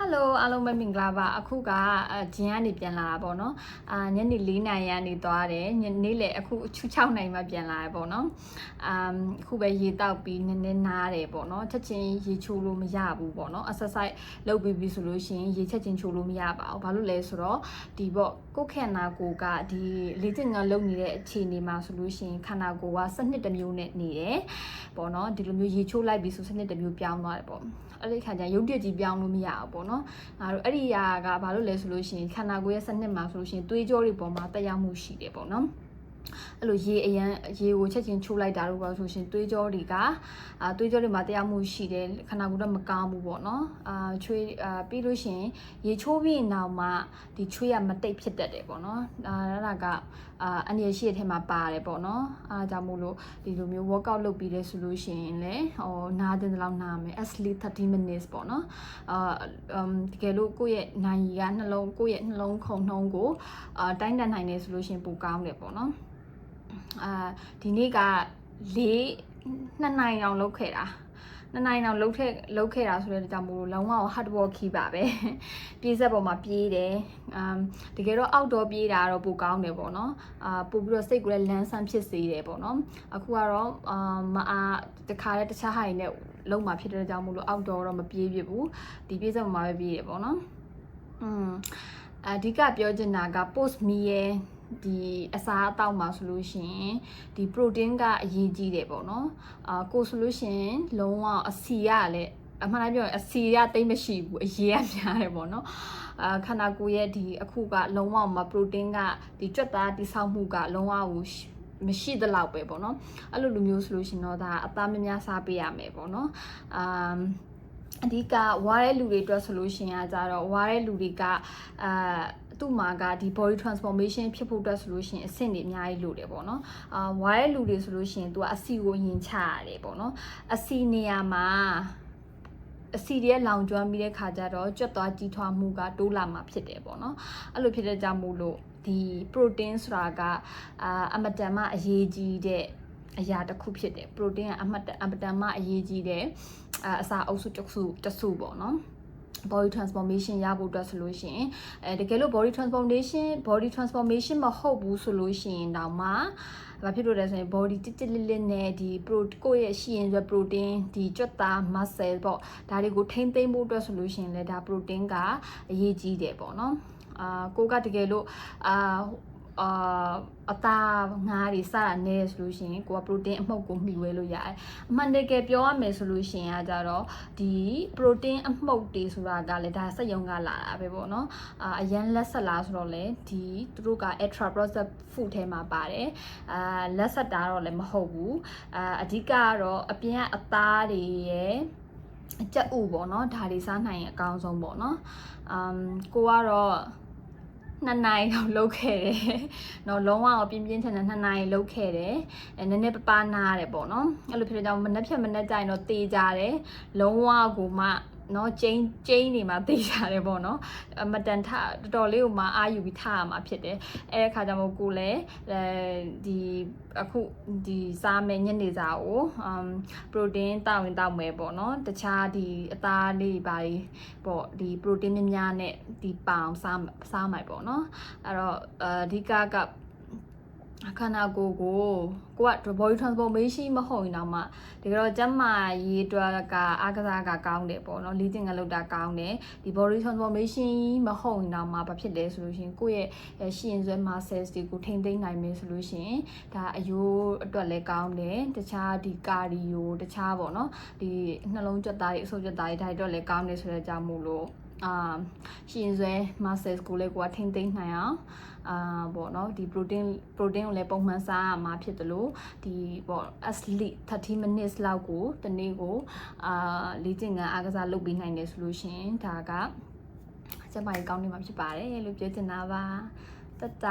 Hello အားလုံးပဲမင်္ဂလာပါအခုကဂျင်းကနေပြန်လာတာပေါ့နော်ညနေ4နာရီကနေသွားတယ်နေ့လယ်အခု6နာရီမှပြန်လာတယ်ပေါ့နော်အခုပဲရေတောက်ပြီးနည်းနည်းနားတယ်ပေါ့နော်ချက်ချင်းရေချိုးလို့မရဘူးပေါ့နော် exercise လုပ်ပြီးပြီဆိုလို့ရှိရင်ရေချက်ချင်းချိုးလို့မရပါဘူးဘာလို့လဲဆိုတော့ဒီပေါ့ကိုယ်ခန္ဓာကိုယ်ကဒီလေ့ကျင့်ခန်းလုပ်နေတဲ့အခြေအနေမှာဆိုလို့ရှိရင်ခန္ဓာကိုယ်ကစနစ်တစ်မျိုးနဲ့နေတယ်ပေါ့နော်ဒီလိုမျိုးရေချိုးလိုက်ပြီးဆိုစနစ်တစ်မျိုးပြောင်းသွားတယ်ပေါ့အဲ့ဒီခါကျရုပ်တရက်ကြီးပြောင်းလို့မရဘူးပေါ့နော်ငါတို့အဲ့ဒီຢာကဘာလို့လဲဆိုလို့ရှိရင်ခန္ဓာကိုယ်ရဲ့စနစ်မှာဆိုလို့ရှိရင်သွေးကြောတွေပေါ်မှာတက်ရောက်မှုရှိတယ်ပေါ့နော်အဲ့လိုရေကိုချက်ချင်းချိုးလိုက်တာလို့ပြောဆိုရှင်သွေးကြောတွေကသွေးကြောတွေမှာတရားမှုရှိတယ်ခန္ဓာကိုယ်တော့မကောင်းဘူးပေါ့နော်ချွေးပြီးလို့ရှင်ရေချိုးပြီးနောက်မှဒီချွေးရမတိတ်ဖြစ်တတ်တယ်ပေါ့နော်အဲ့ဒါကအနည်းရှိတဲ့ထဲမှာပါတယ်ပေါ့နော်အားကြောင့်မို့လို့ဒီလိုမျိုး workout လုပ်ပြီးလဲဆိုလို့ရှိရင်လည်းနားတဲ့လောက်နားမယ် at least 30 minutes ပေါ့နော်တကယ်လို့ကိုယ့်ရဲ့နိုင်ရီကကိုယ့်ရဲ့နှလုံးခုန်နှုံးကိုတိုင်းတန်နိုင်နေဆိုလို့ရှိရင်ပိုကောင်းတယ်ပေါ့နော်ဒီနေ့က2နိုင်အောင်လုပ်ခဲ့တာ2နိုင်အောင်လုပ်ခဲ့တာဆိုတဲ့ကြောင့်မို့လို့လုံးဝ hard work ခီးပါပဲပြေးဆက်ပေါ်မှာပြေးတယ်တကယ်တော့ outdoor ပြေးတာတော့ပိုကောင်းတယ်ပေါ့နော်ပို့ပြီးတော့စိတ်ကိုလည်းလန်းဆန်းဖြစ်စေတယ်ပေါ့နော်အခုကတော့မအားတခါတည်းတခြားဟာတွေနဲ့လုံးမှာဖြစ်တဲ့ကြောင့်မို့လို့ outdoor တော့မပြေးဖြစ်ဘူးဒီပြေးဆက်ပေါ်မှာပဲပြေးတယ်ပေါ့နော်အဓိကပြောချင်တာက post meal ရဲ့ဒီအစားအသောက်မှာဆိုလို့ရှိရင်ဒီ protein ကအရေးကြီးတယ်ပေါ့နော်ကိုဆိုလို့ရှိရင်လုံးဝအစီရလည်းအမှန်တမ်းပြောရင်အစီရတိတ်မရှိဘူးအရေးကများတယ်ပေါ့နော်ခန္ဓာကိုယ်ရဲ့ဒီအခုကလုံးဝမှာ protein ကဒီကြွက်သားတိဆောက်မှုကလုံးဝကိုမရှိသလောက်ပဲပေါ့နော်အဲ့လိုမျိုးဆိုလို့ရှိရင်တော့ဒါအသားများများစားပေးရမယ်ပေါ့နော်အဓိကဝါတဲ့လူတွေအတွက်ဆိုလို့ရှိရင်ကြတော့ဝါတဲ့လူတွေကသူ့မှာကဒီ body transformation ဖြစ်ဖို့အတွက်ဆိုလို့ရှိရင်အဆင့်တွေအများကြီးလိုတယ်ပေါ့နော်ဝါတဲ့လူတွေဆိုလို့ရှိရင်သူကအစီကိုယင်ချရတယ်ပေါ့နော်အစီနေရာမှာအစီရဲ့လောင်ကျွမ်းပြီးတဲ့ခါကျတော့ကြွက်သွားကြီးထွားမှုကတိုးလာမှာဖြစ်တယ်ပေါ့နော်အဲ့လိုဖြစ်တဲ့ကြောင့်မို့လို့ဒီ protein ဆိုတာကအမတန်မှအရေးကြီးတဲ့အရာတစ်ခုဖြစ်တယ် protein ကအမတန်မှအရေးကြီးတဲ့အစာအုပ်စုတစ်စုပေါ့နော်body transformation ရဖို့အတွက်ဆိုလို့ရှိရင်တကယ်လို့ body transformation မဟုတ်ဘူးဆိုလို့ရှိရင်တော့မှဘာဖြစ်လို့လဲဆိုရင် body တစ်လေးနဲ့ဒီကိုယ့်ရဲ့ရှိရင်ဆို protein ဒီကြွက်သား muscle ပေါ့ဒါတွေကိုထိမ့်သိမ်းဖို့အတွက်ဆိုလို့ရှိရင်လည်းဒါ protein ကအရေးကြီးတယ်ပေါ့နော်ကိုကတကယ်လို့အသားငါးတွေစတာနဲဆိုလို့ရှိရင်ကိုက protein အမှုတ်ကိုမှီဝဲလို့ရတယ်အမှန်တကယ်ပြောရမယ်ဆိုလို့ရှိရင်ကြတော့ဒီ protein အမှုတ်တွေဆိုတာကလည်းဒါစက်ရုံကလာတာပဲပေါ့နော်အရန်လက်ဆက်လားဆိုတော့လေဒီသူတို့က extra processed food ထဲမှာပါတယ်လက်ဆက်တာတော့လည်းမဟုတ်ဘူးအဓိကကတော့အပြင်ကအသားတွေရဲ့အကြက်ဥပေါ့နော်ဒါတွေစားနိုင်ရင်အကောင်းဆုံးပေါ့နော်ကိုကတော့2နိုင်တော့လုပ်ခဲ့တယ်เนาะလုံးဝပြင်းပြင်းထန်ထန်2နိုင်လုပ်ခဲ့တယ်နည်းနည်းပပနာရတယ်ပေါ့နော်အဲ့လိုဖြစ်တဲ့ကြောင့်မနှက်ဖြတ်မနှက်ကြရင်တော့တေးကြတယ်လုံးဝကိုမှเนาะကျင်းနေမှာတေးကြတယ်ပေါ့နော်မတန်ထတော်တော်လေးကိုမှအာယူပြီးထားရမှာဖြစ်တယ်အဲ့ဒီခါကျမှကိုလည်းဒီအခုဒီစားမယ်ညနေစာကိုprotein တောက်မယ်ပေါ့နော်တခြားဒီအသားလေးပါပေါ့ဒီ protein များနဲ့ဒီပေါင်စားမယ်ပေါ့နော်အဲ့တော့အဓိကခန္ဓာကိုယ်ကိုက body transformation မဟုတ်ရင်တော့မှတကယ်တော့ကျန်းမာရေးအတွက်ကအားကစားကကောင်းတယ်ပေါ့နော်လေ့ကျင့်ခန်းလုပ်တာကောင်းတယ်ဒီ body transformation မဟုတ်ရင်တော့မှဘာဖြစ်လဲဆိုလို့ရှိရင်ကိုယ့်ရဲ့ရှိရင်ဆွဲ muscles တွေကိုထိမ့်သိမ်းနိုင်မယ်ဆိုလို့ရှိရင်ဒါအယိုးအတွက်လည်းကောင်းတယ်တခြားဒီ cardio တခြားပေါ့နော်ဒီနှလုံးကြွက်သားတွေအဆုတ်ကြွက်သားတွေဒါတွေတော့လည်းကောင်းတယ်ဆိုတဲ့အကြောင်းမို့လို့ရှိရင်ဆွဲ muscles ကိုလည်းကိုကထိမ့်သိမ်းနိုင်အောင်ပေါ့နော်ဒီ protein ကိုလည်းပုံမှန်စားရမှာဖြစ်တယ်လို့ဒီပေါ့ at least 30 minutes လောက်ကိုတနေ့ကိုလေ့ကျင့်ခန်းအားကစားလုပ်ပေးနိုင်တယ်ဆိုလို့ရှင်ဒါကကျမကြီးကောင်းနေမှာဖြစ်ပါတယ်လို့ပြောချင်တာပါတတ